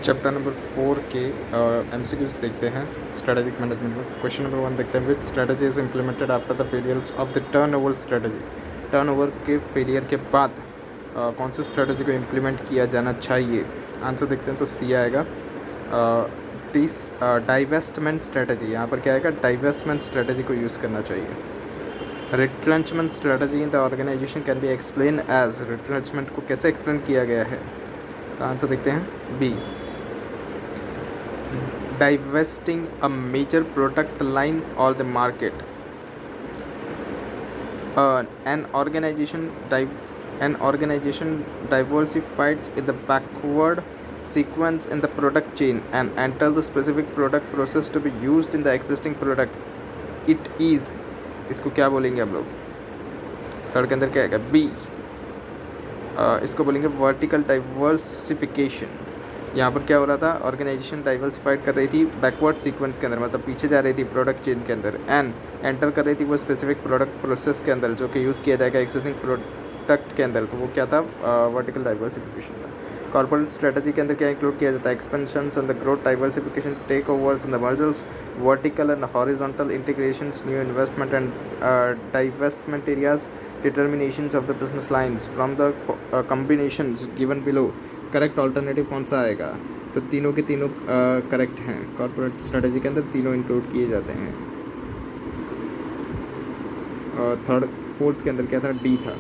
Chapter number 4 के MCQs देखते हैं स्ट्रेटेजिक मैनेजमेंट में। क्वेश्चन नंबर 1 देखते हैं, which strategy is implemented after the failures of the turnover strategy. Turnover के फेलियर के बाद कौन सी स्ट्रेटजी को इम्प्लीमेंट किया जाना चाहिए? आंसर देखते हैं तो सी आएगा। डाइवेस्टमेंट स्ट्रेटजी, यहाँ पर क्या आएगा? डाइवेस्टमेंट स्ट्रेटजी को यूज़ करना चाहिए। Retrenchment strategy in the organisation can be explain as, retrenchment को कैसे एक्सप्लेन किया गया है? तो आंसर देखते हैं B, divesting a major product line or the market. An organization diversifies in the backward sequence in the product chain and enter the specific product process to be used in the existing product. It is, इसको क्या बोलेंगे हम लोग? Third के अंदर क्या आएगा? B, इसको बोलेंगे वर्टिकल डाइवर्सिफिकेशन। यहाँ पर क्या हो रहा था? ऑर्गेनाइजेशन डाइवर्सिफाइड कर रही थी बैकवर्ड सीक्वेंस के अंदर, मतलब पीछे जा रही थी प्रोडक्ट चेन के अंदर, एंड एंटर कर रही थी वो स्पेसिफिक प्रोडक्ट प्रोसेस के अंदर जो कि यूज़ किया जाएगा एक्सिस्टिंग प्रोडक्ट के अंदर। तो वो क्या था? वर्टिकल डाइवर्सिफिकेशन था। कॉर्पोरेट स्ट्रेटजी के अंदर क्या इंक्लूड किया जाता है? Expansion and the growth, diversification, takeovers and the mergers, vertical and horizontal integrations, new investment and divestment areas, determinations of the business lines from the combinations given below. Correct alternative कौन सा आएगा? तो तीनों के तीनों correct हैं। Corporate strategy के अंदर तीनों इंक्लूड किए जाते हैं। और फोर्थ के अंदर क्या था? डी था।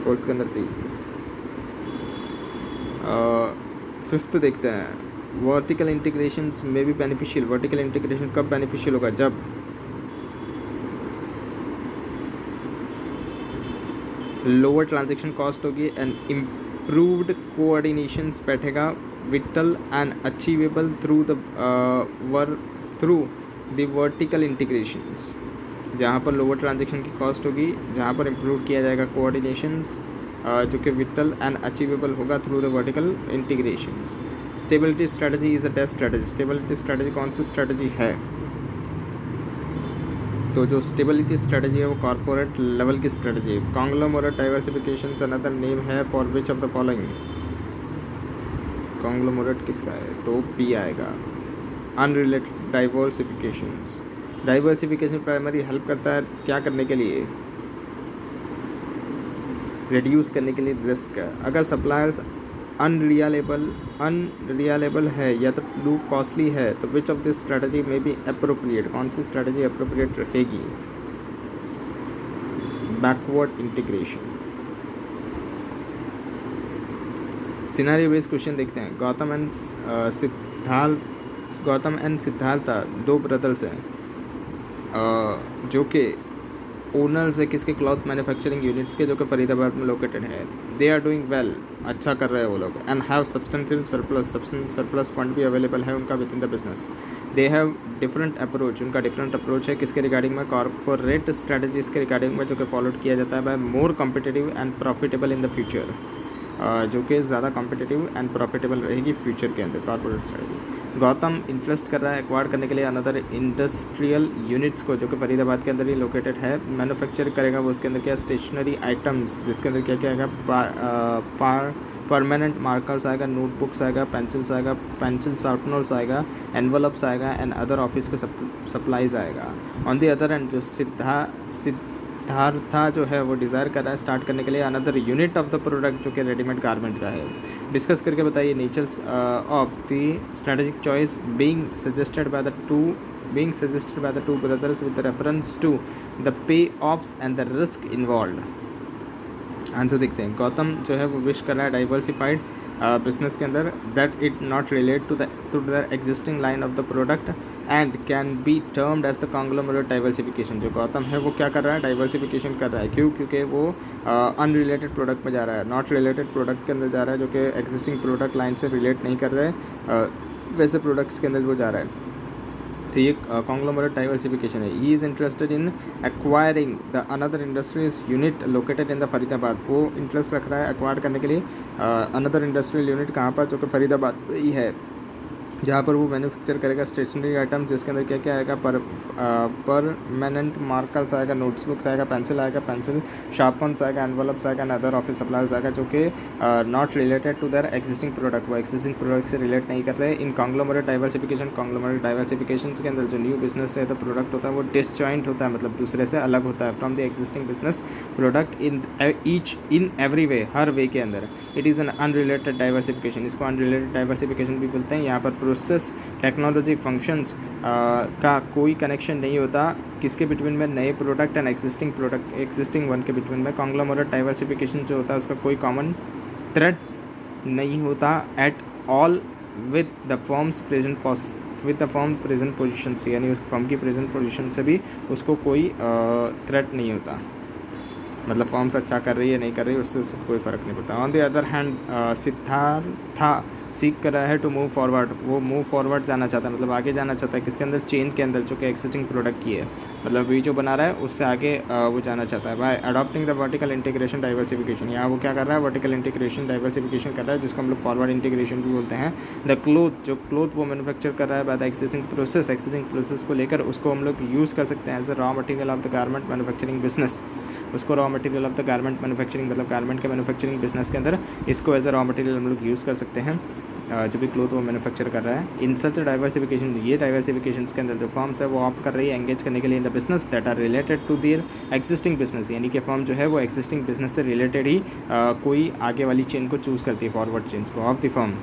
फोर्थ के अंदर डी। फिफ्थ देखते हैं, वर्टिकल इंटीग्रेशंस में भी बेनिफिशियल। वर्टिकल इंटीग्रेशन कब बेनिफिशियल होगा? जब लोअर ट्रांजेक्शन कॉस्ट होगी एंड इम्प्रूव्ड कोऑर्डिनेशंस बैठेगा, whittle and achievable through the vertical integrations. जहाँ पर लोअर ट्रांजेक्शन की कॉस्ट होगी, जहाँ पर इम्प्रूव किया जाएगा कोऑर्डिनेशंस, जो कि विटल एंड अचीवेबल होगा through the vertical integrations. Stability strategy is a best strategy. Stability strategy कौन सी स्ट्रेटजी है? तो जो स्टेबिलिटी स्ट्रेटजी है वो कॉर्पोरेट लेवल की स्ट्रेटजी है। कॉन्ग्लोमरेट डाइवर्सिफिकेशन अनदर नेम है for which of the following? Conglomerate किसका है? तो पी आएगा। अनरिलेटेड डाइवर्सिफिकेशंस। डाइवर्सिफिकेशन प्राइमरी हेल्प करता है क्या करने के लिए? रिड्यूस करने के लिए रिस्क। अगर सप्लायर्स अनरिलायबल है या तो टू कॉस्टली है तो विच ऑफ दिस स्ट्रेटजी में बी अप्रोप्रिएट? कौन सी स्ट्रेटजी अप्रोप्रिएट रहेगी? Backward integration. Scenario based question देखते हैं। गौतम एंड सिद्धार्था दो ब्रदर्स हैं जो कि ओनर्स है किसके? क्लॉथ मैन्युफैक्चरिंग यूनिट्स के, जो कि फरीदाबाद में लोकेटेड है। दे आर डूइंग वेल, अच्छा कर रहे हैं वो लोग, and have substantial surplus fund भी अवेलेबल है उनका with in the business. They have different approach, उनका डिफरेंट अप्रोच है किसके रिगार्डिंग में? कॉर्पोरेट स्ट्रेटजीज के रिगार्डिंग में, जो कि फॉलोड किया जाता है by more competitive and profitable in the future, जो कि ज़्यादा कॉम्पिटिटिव एंड प्रॉफिटेबल रहेगी फ्यूचर के अंदर कॉर्पोरेट स्ट्रेटजी। गौतम इंटरेस्ट कर रहा है एक्वायर करने के लिए अनदर इंडस्ट्रियल यूनिट्स को, जो कि फरीदाबाद के अंदर ही लोकेटेड है। मैन्युफैक्चर करेगा वो उसके अंदर क्या? स्टेशनरी आइटम्स, जिसके अंदर क्या क्या आएगा? परमानेंट मार्कर्स आएगा, नोटबुक्स आएगा, पेंसिल्स आएगा, पेंसिल शार्पनर्स आएगा, एनवलप्स आएगा, एंड अदर ऑफिस के सप्लाईज आएगा। ऑन दी अदर एंड जो सिद्धार्था जो है वो डिज़ायर कर रहा है स्टार्ट करने के लिए another unit of the product, जो कि रेडीमेड गारमेंट का है। डिस्कस करके बताइए natures of the strategic choice being suggested by the two brothers with reference to the payoffs and the risk involve. Answer देखते हैं। गौतम जो है वो विश कर रहा है डाइवर्सिफाइड बिजनेस के अंदर, that it not relate to the existing line of the product and can be termed as the conglomerate diversification. जो गौतम है वो क्या कर रहा है? डाइवर्सिफिकेशन कर रहा है। क्यों? क्योंकि वो अनरिलेटेड प्रोडक्ट में जा रहा है, नॉट रिलेटेड प्रोडक्ट के अंदर जा रहा है, जो कि एग्जिस्टिंग प्रोडक्ट लाइन से रिलेट नहीं कर रहे हैं, वैसे प्रोडक्ट्स के अंदर वो जा रहा है। तो ये कॉन्ग्लोमरेट डाइवर्सिफिकेशन है। He is interested in acquiring the another industries unit located in the Faridabad. वो इंटरेस्ट रख रहा है एक्वायर करने के लिए अनदर इंडस्ट्रियल यूनिट कहाँ पर? जो कि फरीदाबाद ही है। जहाँ पर वो मैन्युफैक्चर करेगा स्टेशनरी आइटम, जिसके अंदर क्या क्या आएगा, परमानेंट मार्कर्स आएगा, नोटबुक्स आएगा, पेंसिल शार्पन्स आएगा, एनवलप्स आएगा, एंड अदर ऑफिस सप्लाईज आएगा, जो कि not related to their existing product, वो एग्जिस्टिंग प्रोडक्ट से रिलेट नहीं कर रहे। इन कॉन्ग्लोमरेट डाइवर्सिफिकेशन के अंदर जो न्यू बिजनेस है तो प्रोडक्ट होता है वो डिसजॉइंट होता है, मतलब दूसरे से अलग होता है from the existing business product in every way, हर वे के अंदर। It is an unrelated diversification, इसको अनरिलेटेड डाइवर्सिफिकेशन भी बोलते हैं। यहाँ पर प्रोसेस, टेक्नोलॉजी, फंक्शंस का कोई कनेक्शन नहीं होता किसके बिटवीन में, नए प्रोडक्ट एंड एग्जिस्टिंग वन के बिटवीन में। कॉन्ग्लोमरेट डाइवर्सिफिकेशन जो होता है उसका कोई कॉमन थ्रेड नहीं होता at all with the forms present position से, यानी उस फॉर्म की प्रेजेंट पोजिशन से भी उसको कोई थ्रेट नहीं होता, मतलब फॉर्म्स अच्छा कर रही है नहीं कर रही है उससे कोई फ़र्क नहीं पड़ता। On the other hand Siddhartha सीख कर रहा है टू मूव फॉरवर्ड, वो मूव फॉरवर्ड जाना चाहता है, मतलब आगे जाना चाहता है किसके अंदर, चेन के अंदर, जो कि एक्सिस्टिंग प्रोडक्ट की है, मतलब अभी जो बना रहा है उससे आगे वो जाना चाहता है। Bye adopting the vertical integration diversification, यहाँ वो क्या कर रहा है, वर्टिकल इंटीग्रेशन डाइवर्सिफिकेशन कर रहा है, जिसको हम लोग फॉरवर्ड इंटीग्रेशन भी बोलते हैं। द क्लोथ वो मैन्युफैक्चर कर रहा है बाय द एक्सिस्टिंग प्रोसेस को लेकर उसको हम लोग यूज़ कर सकते हैं as a raw material of the garment manufacturing business, उसको raw material of the garment manufacturing, मतलब गारमेंट के मैन्युफैक्चरिंग बिजनेस के अंदर इसको एज अ रॉ मटेरियल हम लोग यूज़ कर सकते हैं, जो भी क्लोथ वो मैन्युफैक्चर कर रहा है। इन सच डाइवर्सिफिकेशन, ये डाइवर्सिफिकेशन के अंदर जो फर्म्स है वो ऑप्ट कर रही है एंगेज करने के लिए in the business that are related to their existing business, यानी कि फर्म जो है वो एक्जिस्टिंग बिजनेस से रिलेटेड ही कोई आगे वाली चेन को चूज़ करती है, फॉरवर्ड चेन्स को of the firm.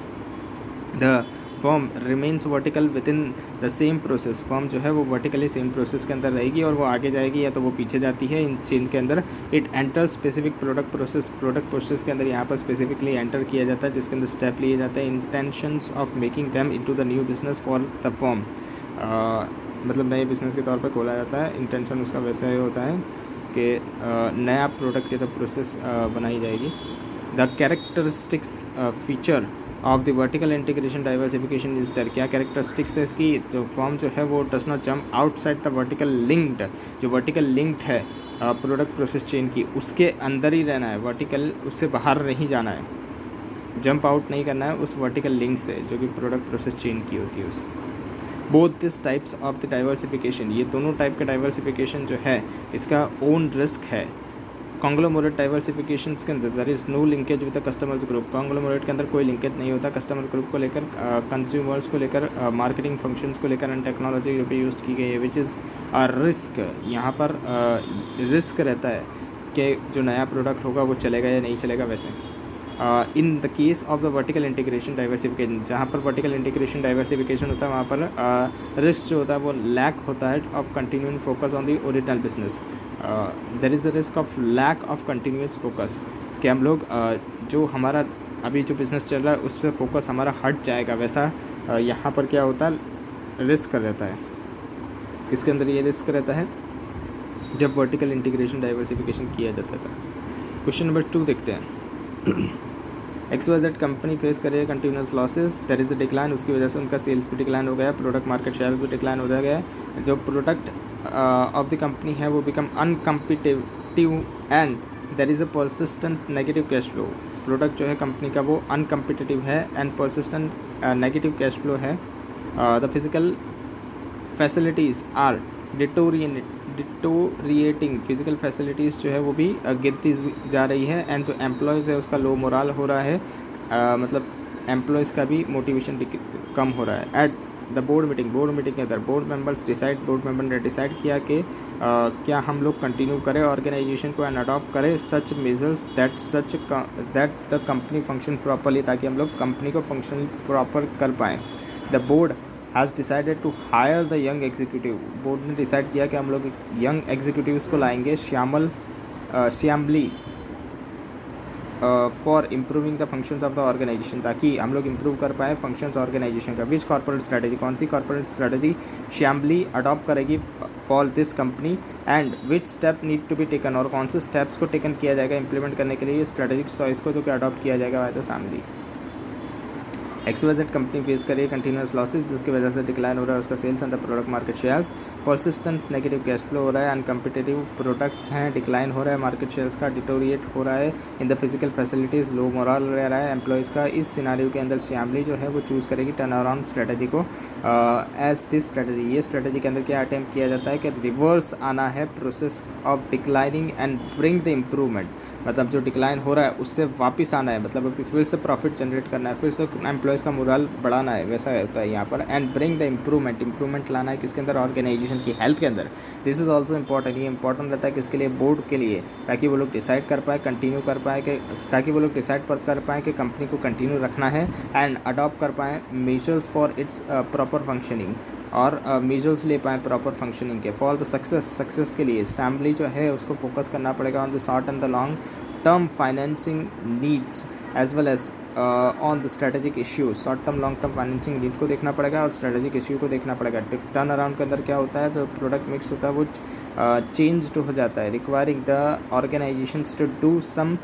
The form remains vertical within the same process, form जो है वो वर्टिकली सेम प्रोसेस के अंदर रहेगी और वो आगे जाएगी या तो वो पीछे जाती है इन चेन के अंदर। It enter specific product process के अंदर यहाँ पर स्पेसिफिकली एंटर किया जाता है, जिसके अंदर स्टेप लिए जाते हैं intentions of making them into the new business for the form, मतलब नए बिजनेस के तौर पर खोला जाता है। इंटेंशन उसका वैसा ही होता है कि नया प्रोडक्ट या तो प्रोसेस बनाई जाएगी। The characteristics feature of the vertical integration diversification is there, क्या कैरेक्टरिस्टिक्स है इसकी, जो फॉर्म जो है वो does not jump outside the vertical linked, जो वर्टिकल लिंक्ड है प्रोडक्ट प्रोसेस चेन की उसके अंदर ही रहना है, वर्टिकल उससे बाहर नहीं जाना है, जंप आउट नहीं करना है उस वर्टिकल लिंक से जो कि प्रोडक्ट प्रोसेस चेन की होती है उस। Both this types of the diversification, ये दोनों टाइप का डाइवर्सिफिकेशन जो है इसका ओन रिस्क है। कॉन्ग्लोमरेट डाइवर्सिफिकेशन के अंदर there is no linkage with the customers group, conglomerate के अंदर कोई लिंकेज नहीं होता कस्टमर ग्रुप को लेकर, कंज्यूमर्स को लेकर, मार्केटिंग फंक्शंस को लेकर एंड टेक्नोलॉजी जो भी यूज़ की गई है, विच इज़ अ रिस्क, यहाँ पर रिस्क रहता है कि जो नया प्रोडक्ट होगा वो चलेगा या नहीं चलेगा। वैसे in the case of the vertical integration diversification, जहाँ पर वर्टिकल इंटीग्रेशन डाइवर्सिफिकेशन होता है वहाँ पर रिस्क जो होता है वो लैक होता है of continuing focus on the original business, there is a risk of lack of continuous focus, कि हम लोग जो हमारा अभी जो बिज़नेस चल रहा है उस पर फोकस हमारा हट जाएगा। वैसा यहाँ पर क्या होता है, रिस्क रहता है। किसके अंदर ये रिस्क रहता है, जब वर्टिकल इंटीग्रेशन डाइवर्सिफिकेशन किया जाता था। क्वेश्चन नंबर 2 देखते हैं। XYZ कंपनी फेस कर रही है continuous losses, there is a decline, उसकी वजह से उनका सेल्स भी डिक्लाइन हो गया, प्रोडक्ट मार्केट शेयर भी डिक्लाइन हो गया है। जो प्रोडक्ट ऑफ द कंपनी है वो become uncompetitive and there is a persistent negative cash flow, product जो है कंपनी का वो अनकम्पिटिटिव है and persistent negative cash flow है। The physical facilities are deteriorating, physical facilities जो है वो भी गिरती जा रही है एंड जो एम्प्लॉयज़ है उसका लो मोरल हो रहा है, मतलब एम्प्लॉयज़ का भी मोटिवेशन कम हो रहा है। एट द बोर्ड मीटिंग के अंदर बोर्ड मेंबर ने डिसाइड किया कि क्या हम लोग कंटिन्यू करें ऑर्गेनाइजेशन को एंड अडॉप्ट करें such measures that the company function properly, ताकि हम लोग कंपनी को फंक्शन प्रॉपर कर पाएँ। The board has decided to hire the young executive, board ने डिसाइड किया कि हम लोग यंग एग्जीक्यूटिव्स को लाएंगे श्यामली for improving the functions of the organisation, ताकि हम लोग इम्प्रूव कर पाएँ फंक्शंस ऑर्गेनाइजेशन का। विच कॉर्पोरेट स्ट्रैटेजी, कौन सी कॉर्पोरेट स्ट्रैटेजी श्यामली अडॉप्ट करेगी for this company and which step need to be taken, और कौन से स्टेप्स को टेकन किया जाएगा इंप्लीमेंट करने के लिए स्ट्रेटेजिक चॉइस को जो कि अडॉप्ट किया जाएगा by the Shyamali. XYZ company face कर रही है कंटिन्यूस लॉसेज जिसकी वजह से डिक्लाइन हो रहा है उसका sales and the product market shares, persistence negative cash flow हो रहा है, अनकम्पिटेटिव प्रोडक्ट्स हैं, डिक्लाइन हो रहा है, मार्केट शेयर्स का डिटोरिएट हो रहा है, in the physical facilities low moral रह रहा है एम्प्लॉयज़ का। इस सिनारियो के अंदर श्यामली जो है वो चूज़ करेगी टर्न अराउंड स्ट्रेटजी को एज दिस स्ट्रेटजी। ये स्ट्रेटजी के अंदर क्या अटैम्प्ट किया जाता है कि रिवर्स आना है process of declining and bring the improvement, मतलब जो डिक्लाइन हो रहा है उससे वापस आना है, मतलब अभी फिर से प्रॉफिट जनरेट करना है, फिर से एम्प्लॉयज़ का मोरल बढ़ाना है, वैसा होता है यहाँ पर। एंड ब्रिंग द इम्प्रूवमेंट लाना है किसके अंदर, ऑर्गेनाइजेशन की हेल्थ के अंदर। दिस इज़ ऑल्सो इंपॉर्टेंट, ये इंपॉर्टेंट रहता है किसके लिए, बोर्ड के लिए, ताकि वो लोग डिसाइड कर पाए, कंटिन्यू कर पाए कि ताकि वो लोग डिसाइड कर पाएँ कि कंपनी को कंटिन्यू रखना है एंड अडॉप्ट कर पाएँ measures for its proper functioning, और मेजर्स ले पाएँ प्रॉपर फंक्शनिंग के। फॉर द सक्सेस के लिए असेंबली जो है उसको फोकस करना पड़ेगा on the short and the long term financing needs as well as on the strategic issues. Short term long term financing need को देखना पड़ेगा और स्ट्रेटेजिक इश्यू को देखना पड़ेगा। टर्न अराउंड के अंदर क्या होता है, तो प्रोडक्ट मिक्स होता है वो चेंज हो जाता है, requiring the organisations to do some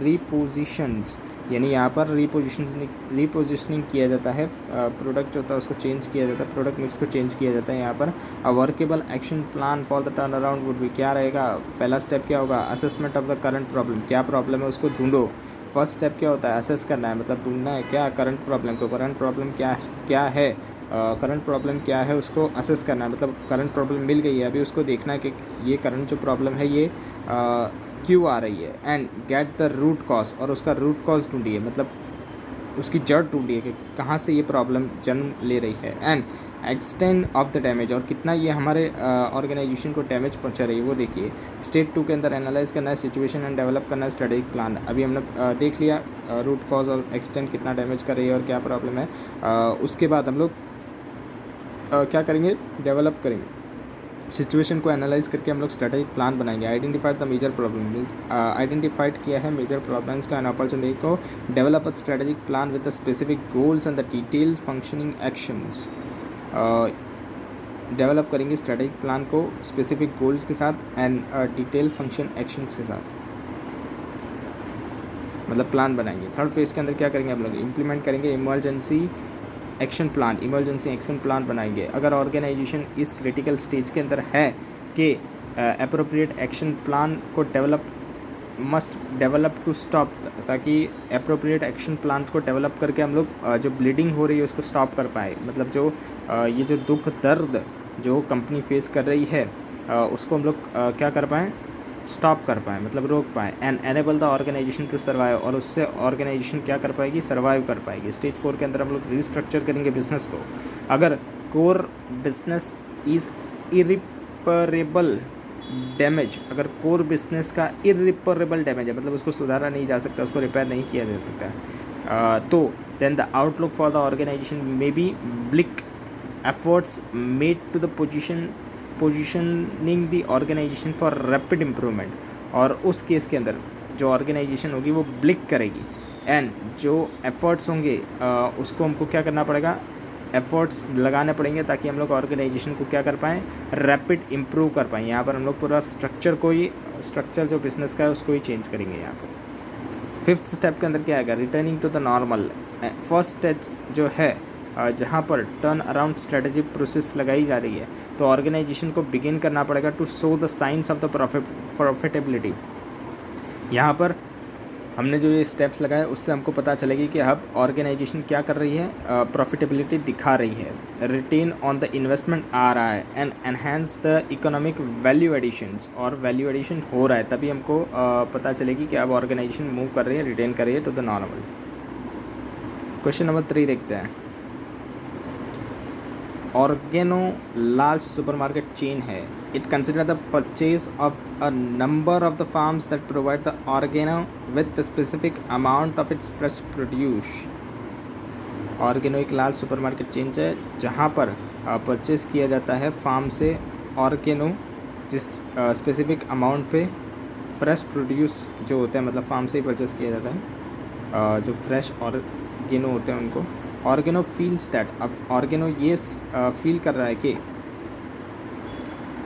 repositions, यानी यहाँ पर रीपोजिशनिंग किया जाता है, प्रोडक्ट जो होता है उसको चेंज किया जाता है, प्रोडक्ट मिक्स को चेंज किया जाता है यहाँ पर। A workable action plan for the turnaround would be, क्या रहेगा, पहला स्टेप क्या होगा, assessment of the current problem, क्या प्रॉब्लम है उसको ढूंढो। फर्स्ट स्टेप क्या होता है, असेस करना है, मतलब ढूंढना है क्या करंट प्रॉब्लम को, करंट प्रॉब्लम क्या है, करंट प्रॉब्लम क्या है उसको असेस करना है, मतलब करंट प्रॉब्लम मिल गई है अभी उसको देखना है कि ये करंट जो प्रॉब्लम है ये क्यों आ रही है। And get the root cause, और उसका रूट कॉज ढूंढिए, मतलब उसकी जड़ ढूंढिए कि कहाँ से ये प्रॉब्लम जन्म ले रही है। And extend of the damage, और कितना ये हमारे ऑर्गेनाइजेशन को डैमेज पहुंचा रही है वो देखिए। स्टेप 2 के अंदर एनालाइज करना है सिचुएशन एंड डेवलप करना है स्ट्रेटेजिक प्लान। अभी हमने देख लिया रूट कॉज और एक्सटेंड कितना डैमेज कर रही है और क्या प्रॉब्लम है। उसके बाद हम लोग क्या करेंगे, डेवलप करेंगे, सिचुएशन को एनालाइज करके हम लोग स्ट्रेटेजिक प्लान बनाएंगे। Identified the major problem, identified किया है मेजर प्रॉब्लम्स का एंड अपॉर्चुनिटी को। Develop a strategic plan with the specific goals and the detail functioning actions. Develop करेंगे स्ट्रेटेजिक प्लान को स्पेसिफिक गोल्स के साथ एंड डिटेल फंक्शन एक्शंस के साथ, मतलब प्लान बनाएंगे। थर्ड फेज़ के अंदर क्या करेंगे हम लोग, इम्प्लीमेंट करेंगे इमरजेंसी एक्शन प्लान बनाएंगे। अगर ऑर्गेनाइजेशन इस क्रिटिकल स्टेज के अंदर है कि अप्रोप्रिएट एक्शन प्लान को मस्ट डेवलप टू स्टॉप, ताकि अप्रोप्रिएट एक्शन प्लान को डेवलप करके हम लोग जो ब्लीडिंग हो रही है उसको स्टॉप कर पाए, मतलब जो ये जो दुख दर्द जो कंपनी फेस कर रही है उसको हम लोग क्या कर पाएँ, स्टॉप कर पाएँ, मतलब रोक पाएँ। And enable the organisation to survive, और उससे ऑर्गेनाइजेशन क्या कर पाएगी, सर्वाइव कर पाएगी। स्टेज 4 के अंदर हम लोग रिस्ट्रक्चर करेंगे बिजनेस को। अगर core business is irreparable damage, अगर कोर बिजनेस का इरिपेरेबल डैमेज है, मतलब उसको सुधारा नहीं जा सकता, उसको रिपेयर नहीं किया जा सकता, तो then the outlook for the organisation may be bleak. Efforts made to the positioning the organisation for rapid improvement, और उस केस के अंदर जो ऑर्गेनाइजेशन होगी वो ब्लिक करेगी। एंड जो एफर्ट्स होंगे उसको हमको क्या करना पड़ेगा, एफर्ट्स लगाने पड़ेंगे ताकि हम लोग ऑर्गेनाइजेशन को क्या कर पाएँ, रैपिड इम्प्रूव कर पाएँ। यहाँ पर हम लोग पूरा स्ट्रक्चर जो बिज़नेस का है उसको ही चेंज करेंगे यहाँ पर। फिफ्थ स्टेप के अंदर क्या आएगा, returning to the normal. First stage जो है जहाँ पर टर्न अराउंड स्ट्रेटेजिक प्रोसेस लगाई जा रही है, तो ऑर्गेनाइजेशन को बिगिन करना पड़ेगा to show the science of the profitability. यहाँ पर हमने जो ये स्टेप्स लगाए उससे हमको पता चलेगी कि अब ऑर्गेनाइजेशन क्या कर रही है, प्रॉफिटेबिलिटी दिखा रही है, रिटेन ऑन द इन्वेस्टमेंट आ रहा है, and enhance the economic value additions, और वैल्यू एडिशन हो रहा है, तभी हमको पता चलेगी कि अब ऑर्गेनाइजेशन मूव कर रही है, रिटेन कर रही है to the normal. Question number 3 देखते हैं। ऑर्गेनो लार्ज सुपरमार्केट चेन है। It consider the purchase of a number of the farms that provide the Organo with the specific amount of its fresh produce. Organo एक large supermarket chain है जहाँ पर purchase किया जाता है farm से oregano, जिस स्पेसिफिक अमाउंट पे फ्रेश प्रोड्यूस जो होते हैं, मतलब फार्म से ही परचेज किया जाता है, जो फ्रेश ऑर्गेनो होते हैं उनको। ऑर्गेनो फील्स दैट, अब ऑर्गेनो ये फील कर रहा है कि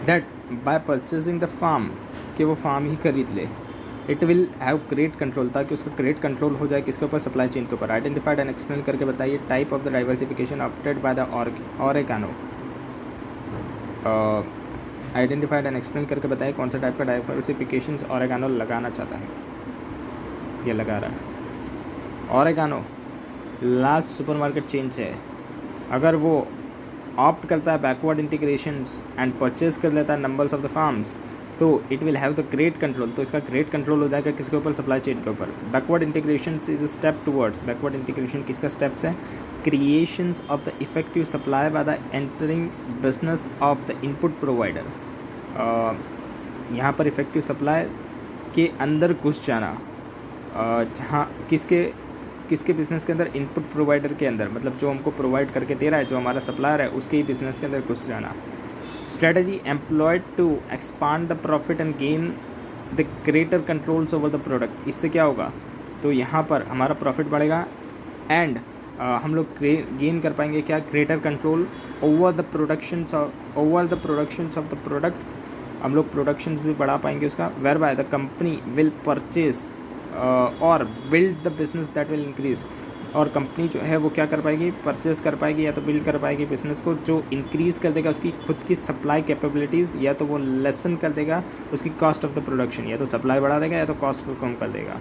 that by purchasing the farm, कि वो फार्म ही खरीद ले, it will have create control, ताकि उसका क्रिएट कंट्रोल हो जाए किसके ऊपर, सप्लाई चेन के ऊपर। आइडेंटिफाइड एंड एक्सप्लेन करके बताइए type of the diversification opted by the oregano. Identified and explain करके बताइए कौन सा टाइप का डाइवर्सिफिकेशन ओरेगानो लगाना चाहता है, ये लगा रहा है। ओरेगानो लार्ज सुपरमार्केट चेन से है, अगर वो ऑप्ट करता है बैकवर्ड इंटीग्रेशंस एंड परचेज कर लेता है नंबर्स ऑफ द फार्म्स, तो it will have the great control, तो इसका ग्रेट कंट्रोल हो जाएगा किसके ऊपर, सप्लाई चेन के ऊपर। Backward integration is a step towards, backward integration किसका स्टेप्स है, creations of the effective supply by the entering business of the input provider. यहाँ पर इफेक्टिव सप्लाई के अंदर घुस जाना, जहाँ किसके बिज़नेस के अंदर, इनपुट प्रोवाइडर के अंदर, मतलब जो हमको प्रोवाइड करके दे रहा है, जो हमारा सप्लायर है, उसके ही बिज़नेस के अंदर घुस जाना। Strategy employed to expand the profit and gain the greater controls over the product. इससे क्या होगा, तो यहाँ पर हमारा प्रॉफिट बढ़ेगा एंड हम लोग गेन कर पाएंगे क्या, greater control over the productions of the product, हम लोग प्रोडक्शंस भी बढ़ा पाएंगे उसका। Whereby the company will purchase or build the business that will increase, और कंपनी जो है वो क्या कर पाएगी, परचेज कर पाएगी या तो बिल्ड कर पाएगी बिजनेस को, जो इंक्रीज़ कर देगा उसकी खुद की सप्लाई कैपेबिलिटीज़, या तो वो लेसन कर देगा उसकी कॉस्ट ऑफ द प्रोडक्शन, या तो सप्लाई बढ़ा देगा या तो कॉस्ट को कम कर देगा।